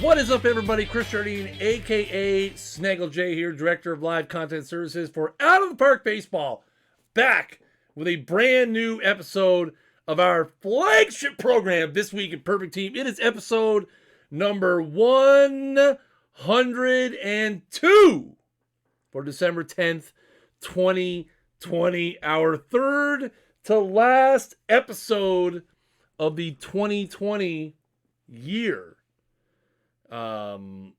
What is up, everybody? Chris Jardine, aka Snaggle J here, Director of Live Content Services for Out of the Park Baseball, back with a brand new episode of our flagship program this week in Perfect Team. It is episode number 102 for December 10th, 2020, our third to last episode of the 2020 year. So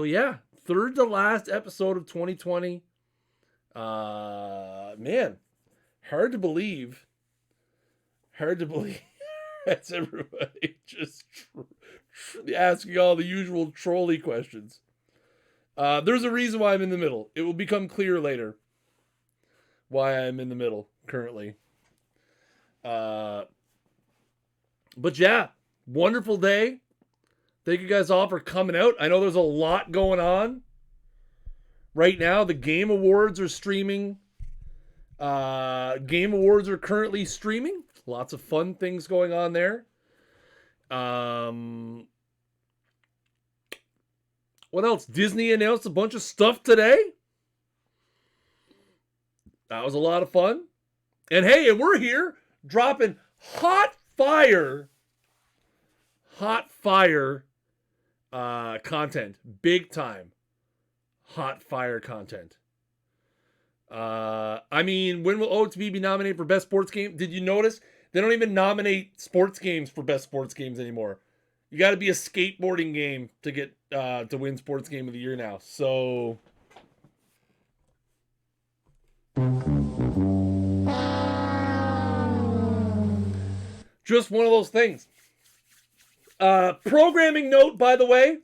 yeah, third to last episode of 2020. Man, hard to believe. That's everybody just asking all the usual trolley questions. There's a reason why I'm in the middle. It will become clear later why I'm in the middle currently. But yeah, wonderful day. Thank you guys all for coming out. I know there's a lot going on right now. The Game Awards are streaming. Game Awards are currently streaming. Lots of fun things going on there. What else? Disney announced a bunch of stuff today. That was a lot of fun. And hey, we're here dropping hot fire content. Big time hot fire content. I mean, when will OOTP be nominated for best sports game? Did you notice they don't even nominate sports games for best sports games anymore? You got to be a skateboarding game to get to win sports game of the year now. So just one of those things. Programming note, by the way,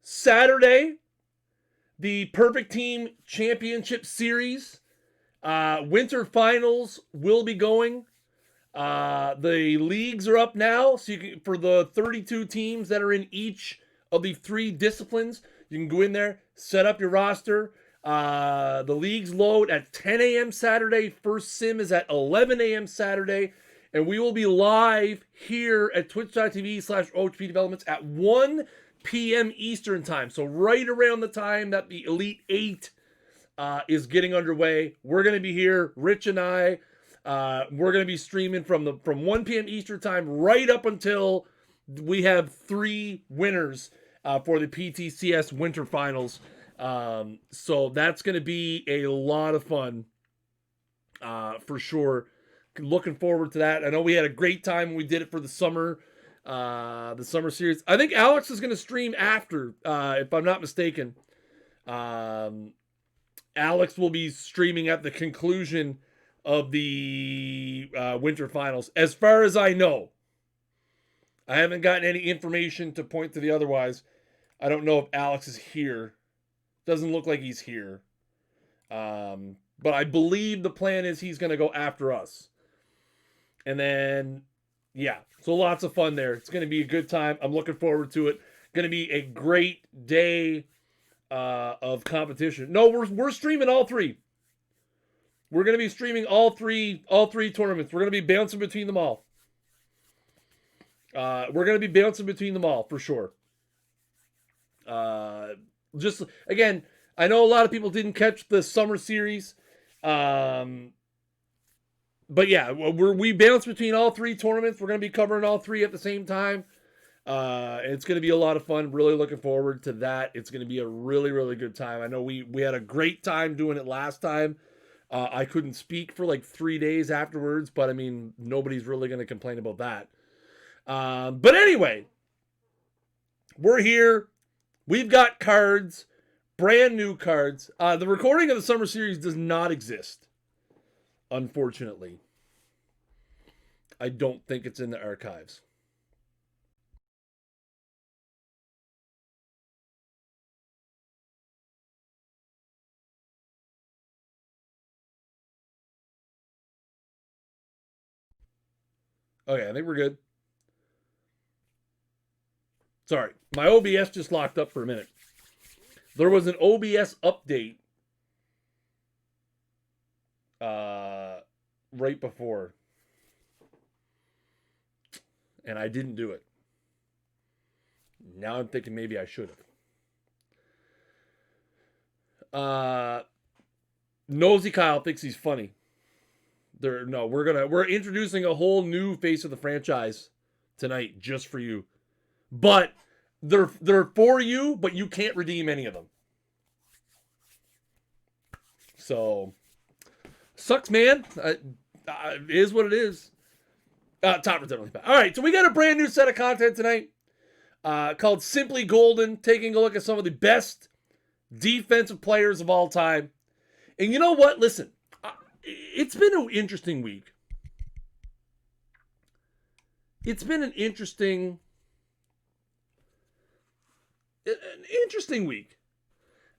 Saturday, the Perfect Team Championship Series, winter finals will be going. The leagues are up now, so you can, for the 32 teams that are in each of the 3 disciplines, you can go in there, set up your roster. The leagues load at 10 a.m. Saturday. First sim is at 11 a.m. Saturday. And we will be live here at twitch.tv/OOTP Developments at 1 p.m. Eastern time. So right around the time that the Elite 8 is getting underway, we're going to be here, Rich and I. We're going to be streaming from 1 p.m. Eastern time right up until we have 3 winners for the PTCS Winter Finals. So that's going to be a lot of fun for sure. Looking forward to that. I know we had a great time when we did it for the summer series. I think Alex is going to stream after, if I'm not mistaken. Alex will be streaming at the conclusion of the winter finals. As far as I know, I haven't gotten any information to point to the otherwise. I don't know if Alex is here. Doesn't look like he's here. But I believe the plan is he's going to go after us. And then, yeah, so lots of fun there. It's going to be a good time. I'm looking forward to it. Going to be a great day of competition. No, we're streaming all 3. We're going to be streaming all three tournaments. We're going to be bouncing between them all. For sure. Just again, I know a lot of people didn't catch the summer series. But yeah, we bounce between all 3 tournaments. We're going to be covering all 3 at the same time. It's going to be a lot of fun. Really looking forward to that. It's going to be a really, really good time. I know we had a great time doing it last time. I couldn't speak for like 3 days afterwards, but I mean, nobody's really going to complain about that. But anyway, we're here. We've got cards, brand new cards. The recording of the summer series does not exist. Unfortunately, I don't think it's in the archives. Okay, I think we're good. Sorry, my OBS just locked up for a minute. There was an OBS update right before, and I didn't do it. Now I'm thinking maybe I should have. Nosy Kyle thinks he's funny. We're introducing a whole new face of the franchise tonight just for you. But they're for you, but you can't redeem any of them. So sucks, man. It is what it is. Top for definitely. All right, so we got a brand new set of content tonight called Simply Golden, taking a look at some of the best defensive players of all time. And you know what? Listen, it's been an interesting week. It's been an interesting week.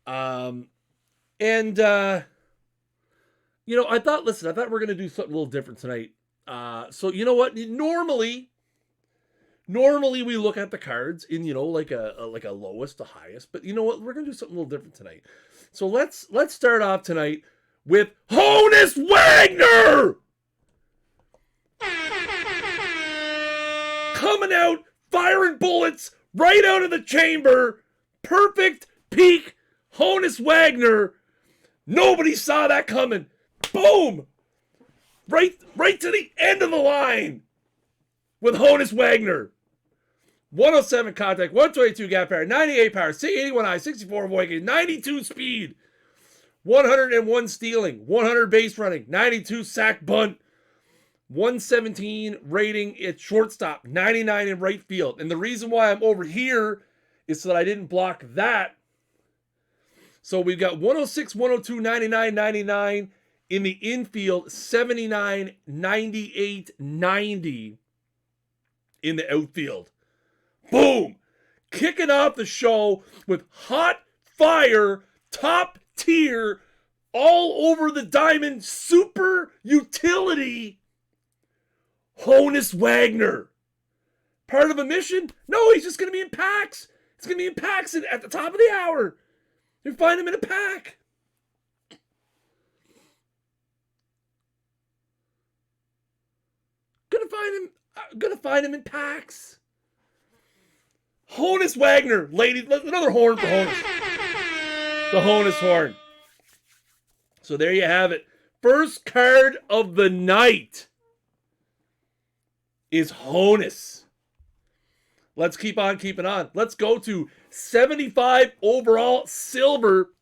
I thought we're going to do something a little different tonight. So you know what? Normally we look at the cards in, like a lowest to highest, but you know what? We're going to do something a little different tonight. So let's start off tonight with Honus Wagner! Coming out, firing bullets right out of the chamber. Perfect peak Honus Wagner. Nobody saw that coming. Boom! Right to the end of the line with Honus Wagner. 107 contact, 122 gap power, 98 power, 81 high, 64 avoid gain, 92 speed, 101 stealing, 100 base running, 92 sack bunt, 117 rating at shortstop, 99 in right field. And the reason why I'm over here is so that I didn't block that. So we've got 106, 102, 99, 99 in the infield, 79, 98, 90 in the outfield. Boom! Kicking off the show with hot fire, top tier, all over the diamond, super utility, Honus Wagner. Part of a mission? No, he's just going to be in packs. He's going to be in packs at the top of the hour. You find him in a pack. Gonna find him in packs. Honus Wagner, ladies. Another horn for Honus. The Honus horn. So there you have it. First card of the night is Honus. Let's keep on keeping on. Let's go to 75 overall silver,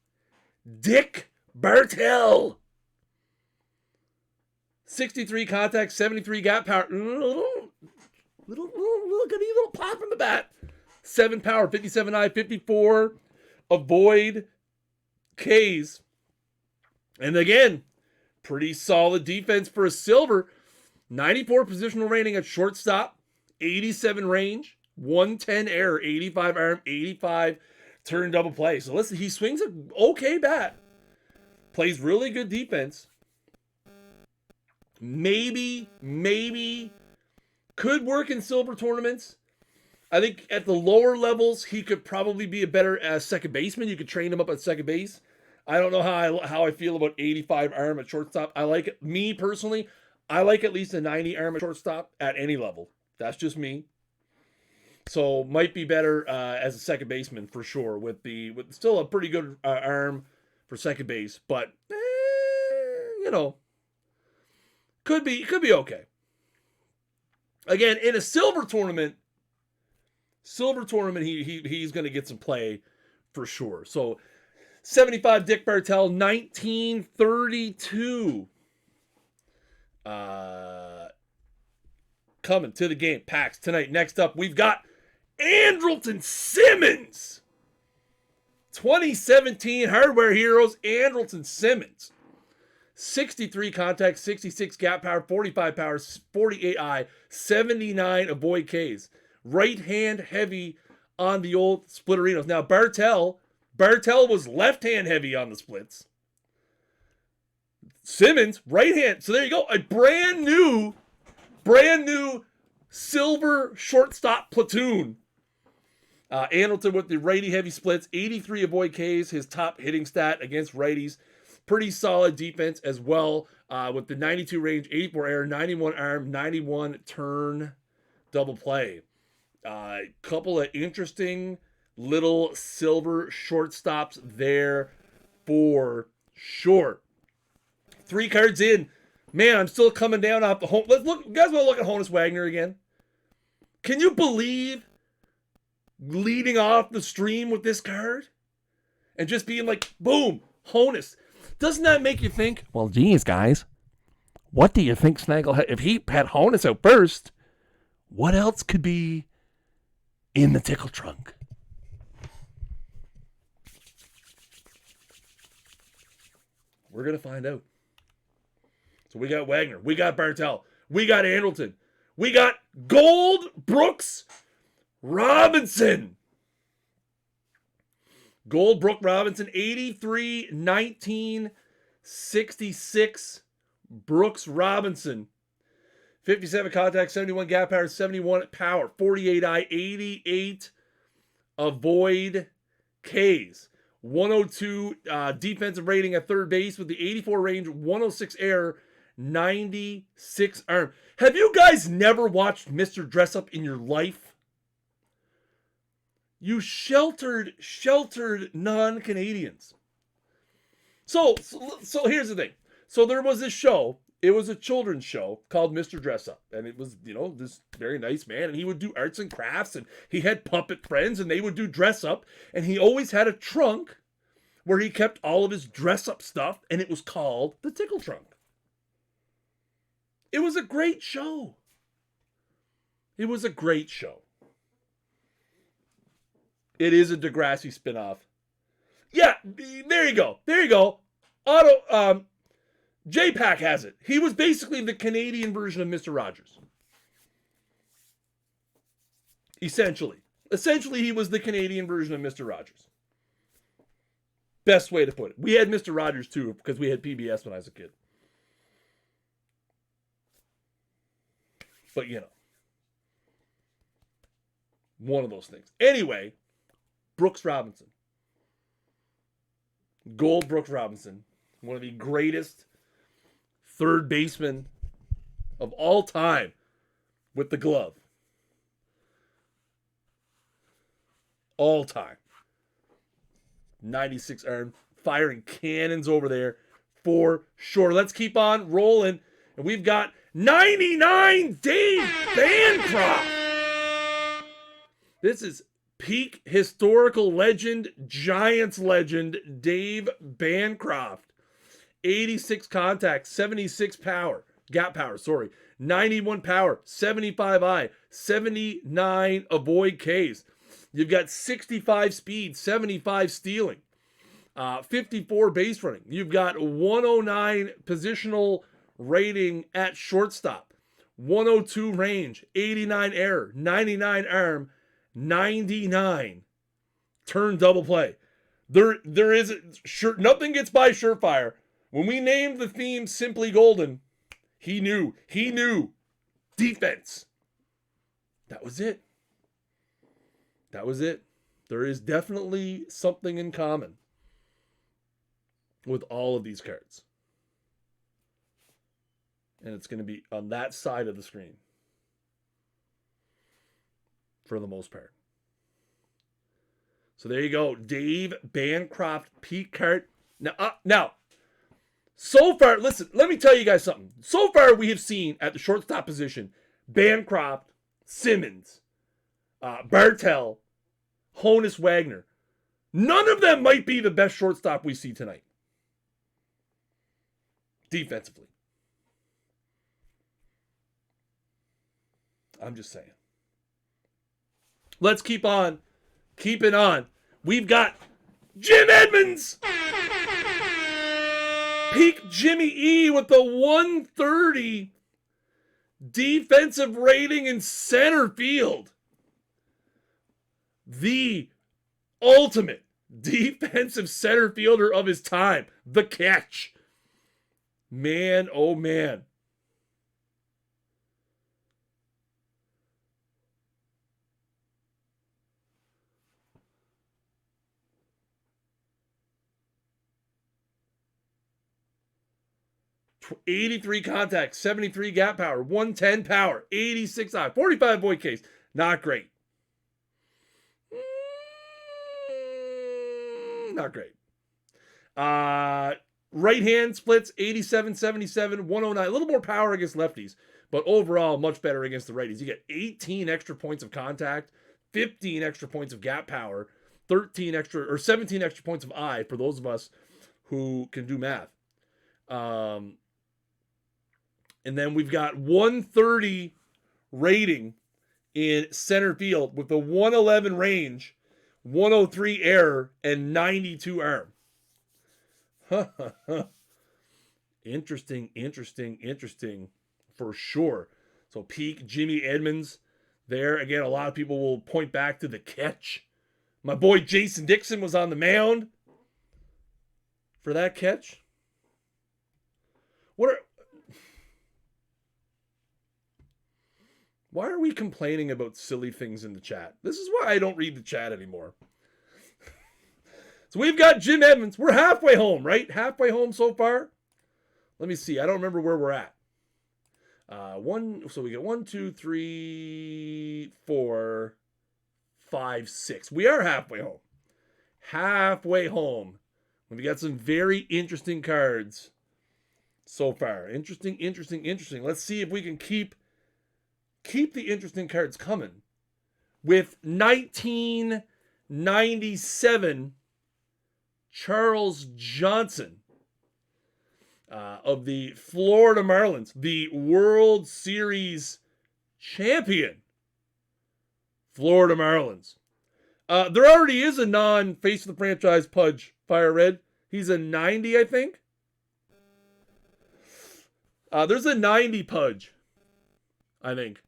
Dick Bartell. 63 contact, 73 gap power. Little pop in the bat. 7 power, 57 eye, 54 avoid Ks. And again, pretty solid defense for a silver. 94 positional rating at shortstop, 87 range, 110 error, 85 arm, 85 turn double play. So listen, he swings an okay bat. Plays really good defense. Maybe could work in silver tournaments. I think at the lower levels, he could probably be a better second baseman. You could train him up at second base. I don't know how I feel about 85 arm at shortstop. I like it. Me personally, I like at least a 90 arm at shortstop at any level. That's just me. So might be better as a second baseman for sure. With still a pretty good arm for second base, but could be okay. Again, in a silver tournament, he's going to get some play for sure. So 75 Dick Bartell, 1932. Coming to the game. Packs tonight. Next up, we've got Andrelton Simmons. 2017 Hardware Heroes, Andrelton Simmons. 63 contact, 66 gap power, 45 power, 48 eye, 79 avoid Ks. Right hand heavy on the old splitterinos. Now Bartell was left hand heavy on the splits. Simmons, right hand. So there you go. A brand new silver shortstop platoon. Andrelton with the righty heavy splits, 83 avoid Ks, his top hitting stat against righties. Pretty solid defense as well, with the 92 range, 84 error, 91 arm, 91 turn double play. Couple of interesting little silver shortstops there for sure. 3 cards in. Man, I'm still coming down off the home. Let's look. You guys want to look at Honus Wagner again? Can you believe leading off the stream with this card? And just being like, boom, Honus. Doesn't that make you think, well, geez, guys, what do you think Snaggle had? If he had Honus out first, what else could be in the tickle trunk? We're going to find out. So we got Wagner. We got Bartel. We got Andrelton. We got Gold Brooks Robinson. Gold Brook Robinson, 83, 1966. Brooks Robinson. 57 contact, 71 gap power, 71 power, 48 eye, 88 avoid Ks. 102 defensive rating at third base with the 84 range, 106 error, 96 arm. Have you guys never watched Mr. Dress Up in your life? You sheltered non-Canadians. So here's the thing. So there was this show. It was a children's show called Mr. Dress Up. And it was, this very nice man. And he would do arts and crafts. And he had puppet friends. And they would do dress up. And he always had a trunk where he kept all of his dress up stuff. And it was called the Tickle Trunk. It was a great show. It was a great show. It is a Degrassi spinoff. Yeah, there you go. There you go. J-Pack has it. He was basically the Canadian version of Mr. Rogers. Essentially. Essentially, he was the Canadian version of Mr. Rogers. Best way to put it. We had Mr. Rogers too, because we had PBS when I was a kid. But, one of those things. Anyway, Brooks Robinson. Gold Brooks Robinson. One of the greatest third basemen of all time with the glove. All time. 96 arm. Firing cannons over there for sure. Let's keep on rolling. And we've got 99 Dave Bancroft. This is peak historical legend, Giants legend, Dave Bancroft. 86 contact, 76 power, gap power, 91 power, 75 eye, 79 avoid Ks. You've got 65 speed, 75 stealing, 54 base running. You've got 109 positional rating at shortstop, 102 range, 89 error, 99 arm, 99 turn double play. There is sure nothing gets by surefire. When we named the theme Simply Golden, he knew defense. That was it. There is definitely something in common with all of these cards. And it's going to be on that side of the screen. For the most part. So there you go. Dave Bancroft peak card. Now, so far, listen, let me tell you guys something. So far, we have seen at the shortstop position, Bancroft, Simmons, Bartel, Honus Wagner. None of them might be the best shortstop we see tonight. Defensively. I'm just saying. Let's keep on. Keep it on. We've got Jim Edmonds. Peak Jimmy E with the 130 defensive rating in center field. The ultimate defensive center fielder of his time. The catch. Man, oh man. '83 contact, 73 gap power, 110 power, 86 eye, 45 void case. Not great. Not great. Right hand splits 87, 77, 109. A little more power against lefties, but overall much better against the righties. You get 18 extra points of contact, 15 extra points of gap power, 17 extra points of eye for those of us who can do math. And then we've got 130 rating in center field with the 111 range, 103 error, and 92 arm. Interesting for sure. So peak Jimmy Edmonds there. Again, a lot of people will point back to the catch. My boy Jason Dixon was on the mound for that catch. Why are we complaining about silly things in the chat? This is why I don't read the chat anymore. So we've got Jim Edmonds. We're halfway home, right? Halfway home so far. Let me see. I don't remember where we're at. So we get 1, 2, 3, 4, 5, 6. We are halfway home. Halfway home. We got some very interesting cards so far. Interesting. Let's see if we can keep the interesting cards coming. With 1997 Charles Johnson of the Florida Marlins, the World Series champion Florida Marlins. There already is a non-face of the franchise Pudge Fire Red. He's a 90, I think. There's a 90 Pudge, I think.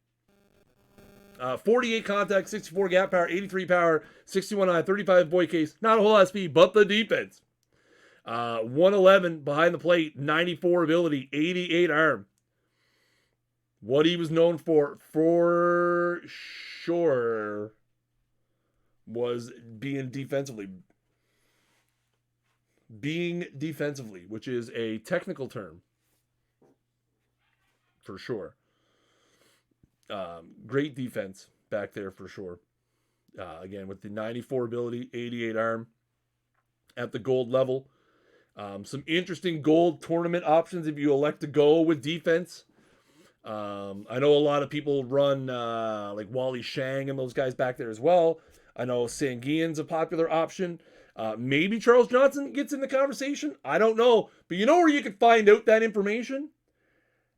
48 contact, 64 gap power, 83 power, 61 eye, 35 boy case. Not a whole lot of speed, but the defense. 111 behind the plate, 94 ability, 88 arm. What he was known for sure, was being defensively, which is a technical term for sure. Great defense back there for sure. Again, with the 94 ability, 88 arm at the gold level. Some interesting gold tournament options if you elect to go with defense. I know a lot of people run like Wally Shang and those guys back there as well. I know Sanguine's a popular option. Maybe Charles Johnson gets in the conversation. I don't know. But you know where you can find out that information?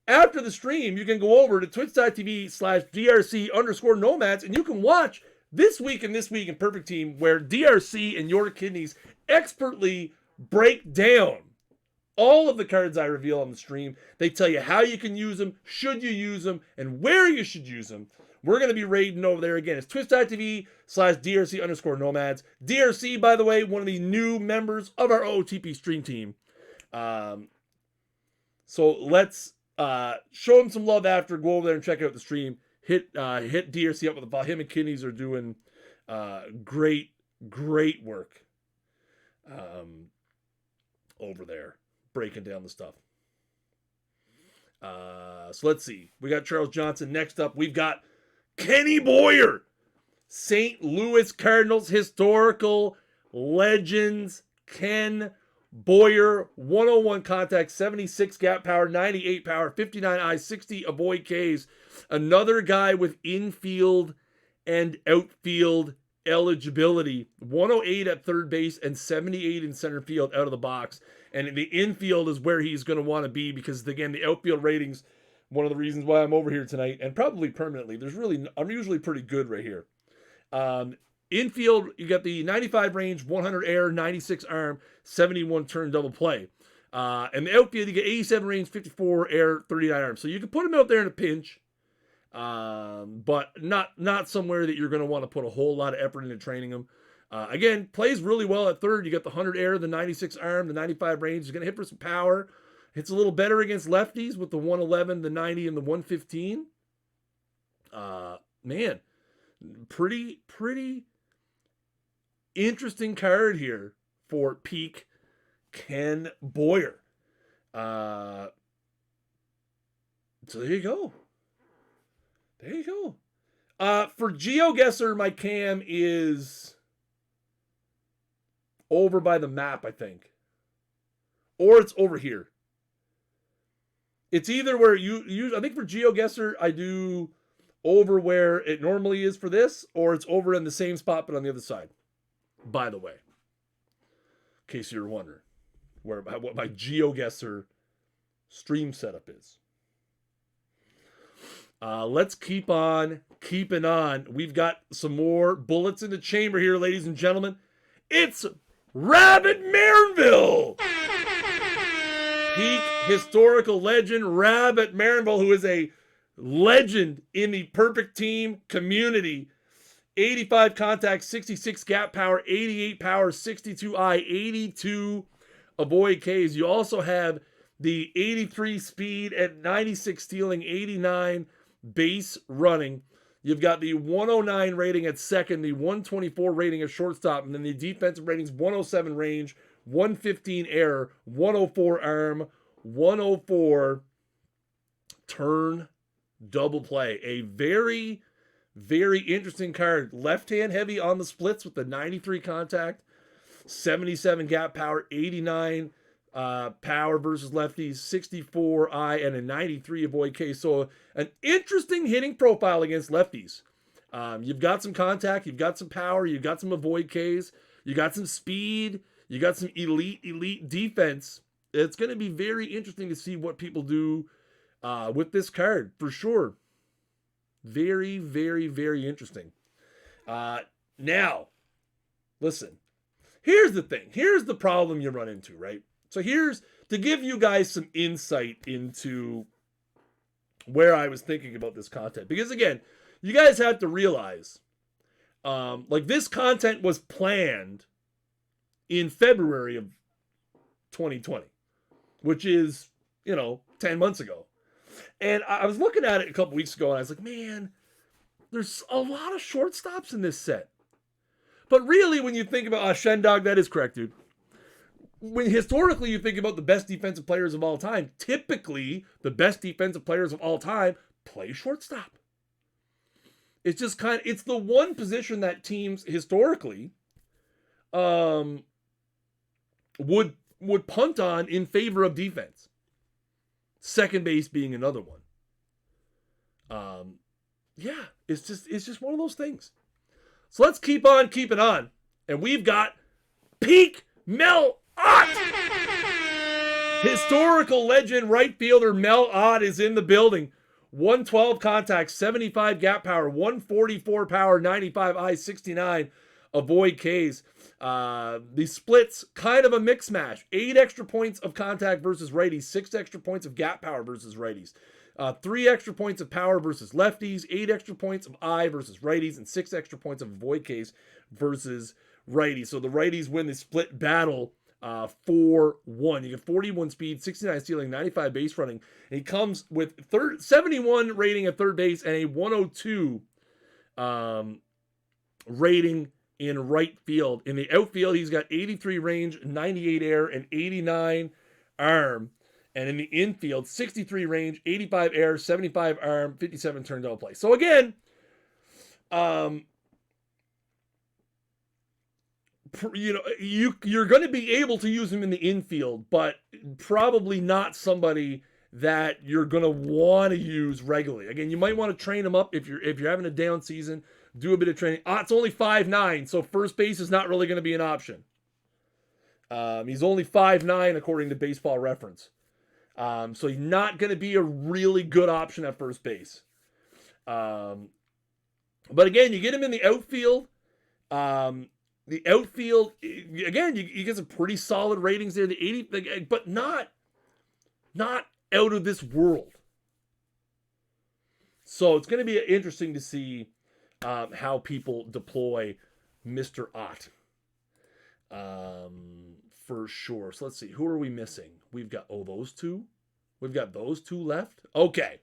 After the stream, you can go over to twitch.tv/DRC_nomads and you can watch This Week in Perfect Team, where DRC and your kidneys expertly break down all of the cards I reveal on the stream. They tell you how you can use them, should you use them, and where you should use them. We're going to be raiding over there again. It's twitch.tv/DRC_nomads. DRC, by the way, one of the new members of our OOTP stream team. So let's show him some love after. Go over there and check out the stream. Hit DRC up with the him and Kidneys are doing great work over there, breaking down the stuff. So let's see. We got Charles Johnson next up. We've got Kenny Boyer, St. Louis Cardinals historical legends. Ken Boyer, 101 contact, 76 gap power, 98 power, 59 eye, 60 avoid Ks. Another guy with infield and outfield eligibility. 108 at third base and 78 in center field out of the box. And the infield is where he's going to want to be because, again, the outfield ratings, one of the reasons why I'm over here tonight, and probably permanently, I'm usually pretty good right here. Infield, you got the 95 range, 100 air, 96 arm, 71 turn double play. And the outfield, you get 87 range, 54 air, 39 arm. So you can put him out there in a pinch, but not somewhere that you're going to want to put a whole lot of effort into training him. Again, plays really well at third. You got the 100 air, the 96 arm, the 95 range. He's going to hit for some power. Hits a little better against lefties with the 111, the 90, and the 115. Man, pretty interesting card here for peak Ken Boyer. So there you go. For GeoGuessr, my cam is over by the map, I think. Or it's over here. It's either where you I think for GeoGuessr, I do over where it normally is for this, or it's over in the same spot but on the other side. By the way, in case you're wondering what my GeoGuessr stream setup is. Let's keep on keeping on. We've got some more bullets in the chamber here, ladies and gentlemen. It's Rabbit Marinville! Peak historical legend Rabbit Marinville, who is a legend in the perfect team community. 85 contact, 66 gap power, 88 power, 62 eye, 82 avoid Ks. You also have the 83 speed at 96 stealing, 89 base running. You've got the 109 rating at second, the 124 rating at shortstop, and then the defensive ratings 107 range, 115 air, 104 arm, 104 turn double play. A very, very interesting card. Left-hand heavy on the splits with the 93 contact, 77 gap power, 89 power versus lefties, 64 eye, and a 93 avoid K. So an interesting hitting profile against lefties. You've got some contact, you've got some power, you've got some avoid Ks, you got some speed, you got some elite defense. It's going to be very interesting to see what people do with this card, for sure. Very, very, very interesting. Now, listen, here's the thing. Here's the problem you run into, right? So here's, to give you guys some insight into where I was thinking about this content. Because again, you guys have to realize, like this content was planned in February of 2020, which is, 10 months ago. And I was looking at it a couple weeks ago and I was like, man, there's a lot of shortstops in this set. But really, when you think about, Shendog, that is correct, dude. When historically you think about the best defensive players of all time, typically the best defensive players of all time play shortstop. It's just it's the one position that teams historically would punt on in favor of defense. Second base being another one. Yeah, it's just one of those things. So let's keep on keeping on. And we've got peak Mel Ott. Historical legend right fielder Mel Ott is in the building. 112 contact, 75 gap power, 144 power, 95 eye, 69 avoid Ks. The splits, kind of a mix match. 8 extra points of contact versus righties, 6 extra points of gap power versus righties. 3 extra points of power versus lefties, 8 extra points of eye versus righties, and 6 extra points of avoid Ks versus righties. So the righties win the split battle 4-1. You get 41 speed, 69 stealing, 95 base running. And he comes with 71 rating at third base and a 102 rating in right field. In the outfield, he's got 83 range, 98 air, and 89 arm. And in the infield, 63 range, 85 air, 75 arm, 57 turn double play. So again, you're going to be able to use him in the infield, but probably not somebody that you're going to want to use regularly. Again, you might want to train him up if you're having a down season. Do a bit of training. It's only 5'9", so first base is not really going to be an option. He's only 5'9", according to Baseball Reference. So he's not going to be a really good option at first base. But again, you get him in the outfield. The outfield, again, you get some pretty solid ratings there. The 80, but not out of this world. So it's going to be interesting to see how people deploy Mr. Ott. For sure. So let's see. Who are we missing? We've got, those two. We've got those two left. Okay.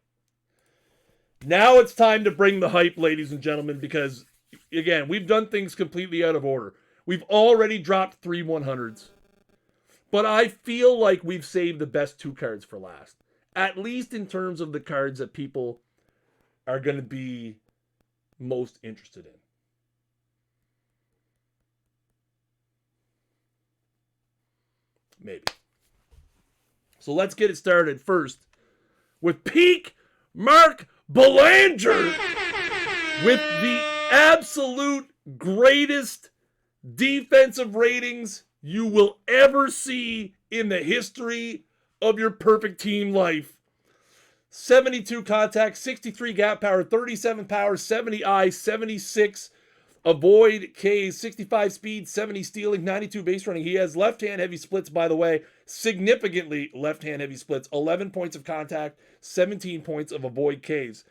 Now it's time to bring the hype, ladies and gentlemen, because, again, we've done things completely out of order. We've already dropped 3 100s. But I feel like we've saved the best 2 cards for last. At least in terms of the cards that people are going to be most interested in. Maybe. So let's get it started first with peak Mark Belanger with the absolute greatest defensive ratings you will ever see in the history of your perfect team life. 72 contact, 63 gap power, 37 power, 70 eye, 76 avoid Ks, 65 speed, 70 stealing, 92 base running. He has left-hand heavy splits, by the way, significantly left-hand heavy splits, 11 points of contact, 17 points of avoid Ks.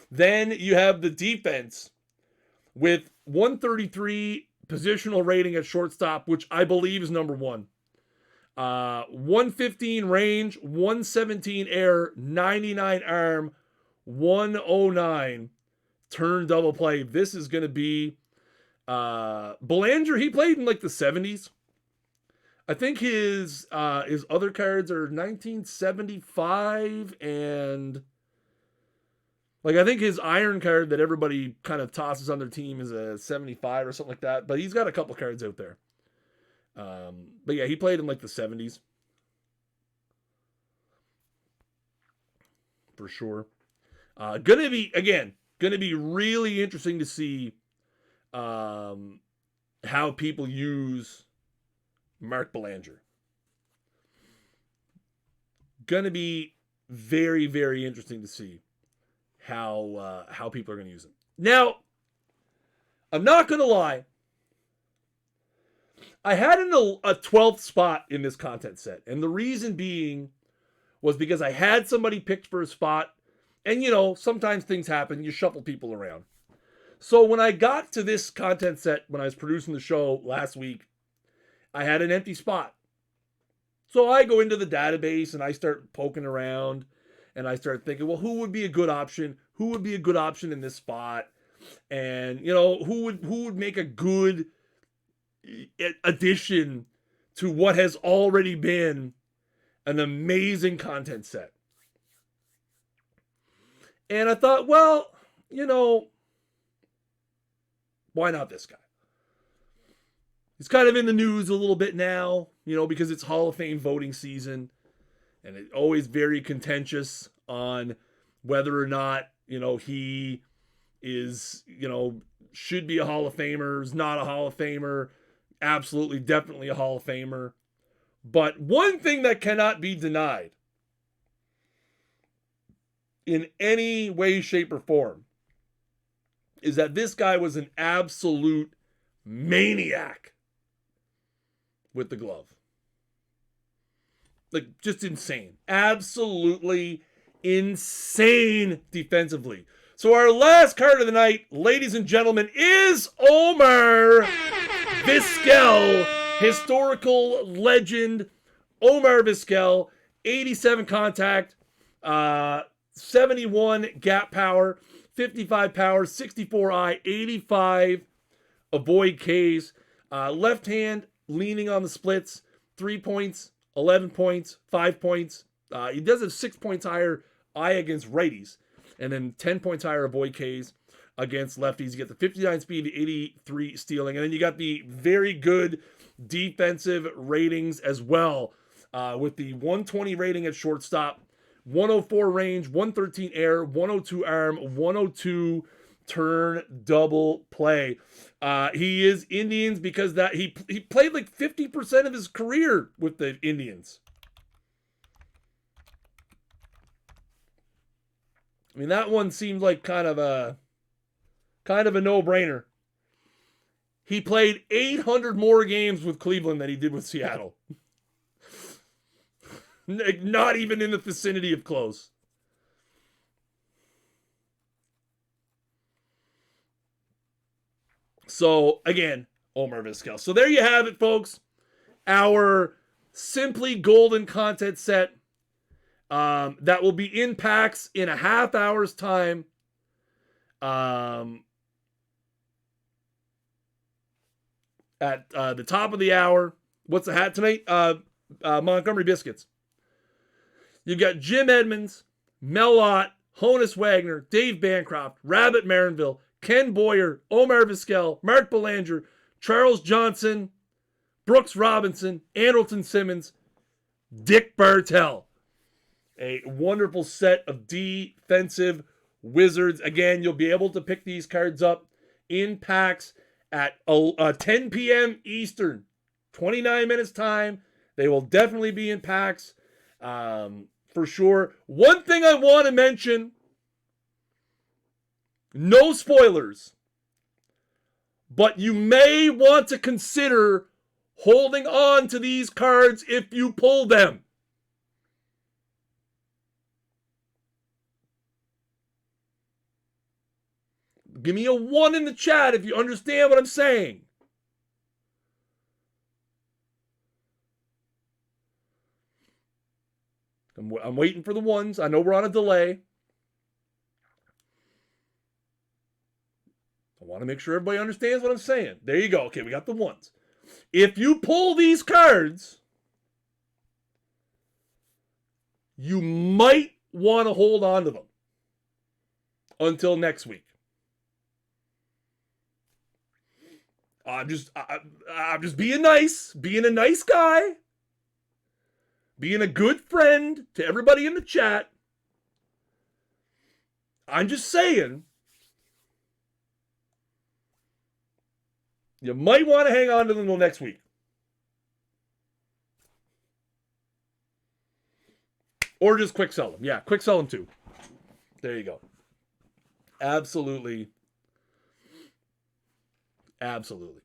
Then you have the defense with 133 positional rating at shortstop, which I believe is number one. 115 range, 117 air, 99 arm, 109 turn double play. This is going to be Belanger. He played in like the 70s. I think his other cards are 1975 and like I think his iron card that everybody kind of tosses on their team is a 75 or something like that. But he's got a couple cards out there. But yeah, he played in like the 70s. For sure. Gonna be really interesting to see how people use Mark Belanger. Gonna be very, very interesting to see how people are gonna use him. Now, I'm not gonna lie. I had a 12th spot in this content set. And the reason being was because I had somebody picked for a spot. And, you know, sometimes things happen. You shuffle people around. So when I got to this content set, when I was producing the show last week, I had an empty spot. So I go into the database and I start poking around. And I start thinking, well, who would be a good option? Who would be a good option in this spot? And, you know, who would make a good addition to what has already been an amazing content set. And I thought, well, you know, why not this guy? He's kind of in the news a little bit now, you know, because it's Hall of Fame voting season. And it's always very contentious on whether or not, you know, he is, you know, should be a Hall of Famer, is not a Hall of Famer. Absolutely, definitely a Hall of Famer. But one thing that cannot be denied in any way, shape, or form is that this guy was an absolute maniac with the glove. Like, just insane. Absolutely insane defensively. So our last card of the night, ladies and gentlemen, is Omar Vizquel, historical legend, Omar Vizquel, 87 contact, 71 gap power, 55 power, 64 eye, 85 avoid Ks, left hand leaning on the splits, 3 points, 11 points, 5 points. He does have 6 points higher eye against righties, and then 10 points higher avoid Ks against lefties. You get the 59 speed, 83 stealing, and then you got the very good defensive ratings as well, with the 120 rating at shortstop, 104 range, 113 air, 102 arm, 102 turn double play. He is Indians because that he played like 50% of his career with the Indians. I mean, that one seemed like kind of a no-brainer. He played 800 more games with Cleveland than he did with Seattle. Not even in the vicinity of close. So, again, Omar Vizquel. So there you have it, folks. Our Simply Golden content set that will be in packs in a half hour's time. At the top of the hour. What's the hat tonight? Montgomery Biscuits. You've got Jim Edmonds, Mel Ott, Honus Wagner, Dave Bancroft, Rabbit Marinville, Ken Boyer, Omar Vizquel, Mark Belanger, Charles Johnson, Brooks Robinson, Andrelton Simmons, Dick Bartell. A wonderful set of defensive wizards. Again, you'll be able to pick these cards up in packs at 10 p.m. Eastern. 29 minutes time. They will definitely be in packs for sure. One thing I want to mention, no spoilers, but you may want to consider holding on to these cards if you pull them. Give me a 1 in the chat if you understand what I'm saying. I'm waiting for the ones. I know we're on a delay. I want to make sure everybody understands what I'm saying. There you go. Okay, we got the ones. If you pull these cards, you might want to hold on to them until next week. I'm just being nice, being a nice guy, being a good friend to everybody in the chat. I'm just saying, you might want to hang on to them until next week. Or just quick sell them. Yeah, quick sell them too. There you go. Absolutely. Absolutely.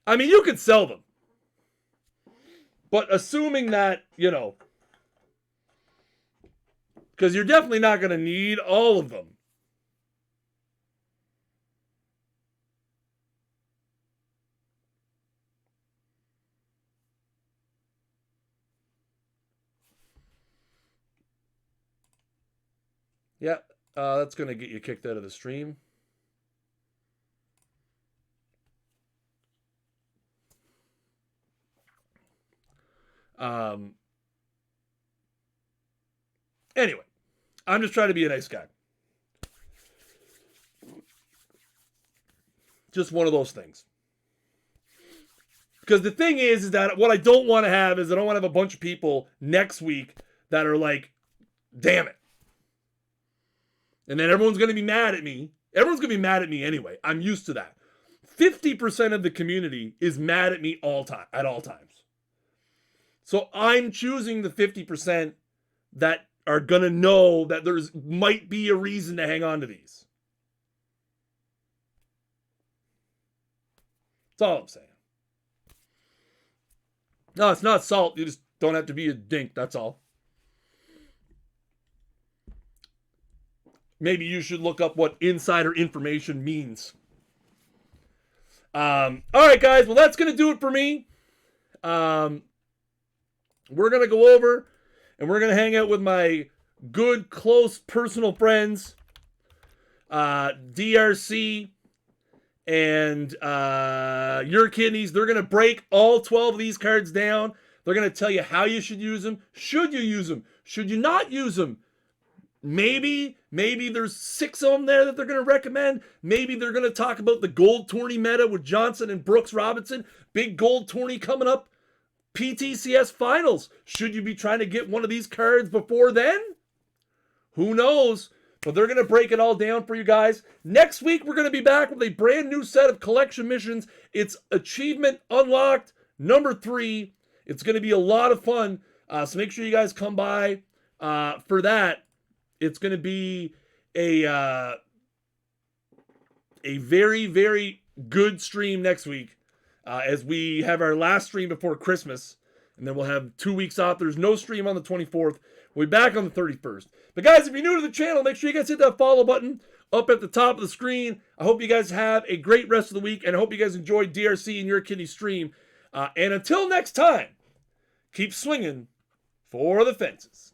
I mean, you could sell them. But assuming that, because you're definitely not going to need all of them. Yeah, that's going to get you kicked out of the stream. Anyway, I'm just trying to be a nice guy. Just one of those things. Because the thing is that what I don't want to have is I don't want to have a bunch of people next week that are like, damn it. And then everyone's going to be mad at me. Everyone's going to be mad at me anyway. I'm used to that. 50% of the community is mad at me at all times. So I'm choosing the 50% that are going to know that there's might be a reason to hang on to these. That's all I'm saying. No, it's not salt. You just don't have to be a dink. That's all. Maybe you should look up what insider information means. All right, guys. Well, that's going to do it for me. We're going to go over and we're going to hang out with my good, close, personal friends, DRC and Your Kidneys. They're going to break all 12 of these cards down. They're going to tell you how you should use them. Should you use them? Should you not use them? Maybe there's 6 of them there that they're going to recommend. Maybe they're going to talk about the gold tourney meta with Johnson and Brooks Robinson. Big gold tourney coming up. PTCS finals. Should you be trying to get one of these cards before then? Who knows? But they're going to break it all down for you guys. Next week, we're going to be back with a brand new set of collection missions. It's Achievement Unlocked number 3. It's going to be a lot of fun. So make sure you guys come by for that. It's going to be a very, very good stream next week as we have our last stream before Christmas. And then we'll have 2 weeks off. There's no stream on the 24th. We'll be back on the 31st. But guys, if you're new to the channel, make sure you guys hit that follow button up at the top of the screen. I hope you guys have a great rest of the week. And I hope you guys enjoyed DRC and Your Kidney stream. And until next time, keep swinging for the fences.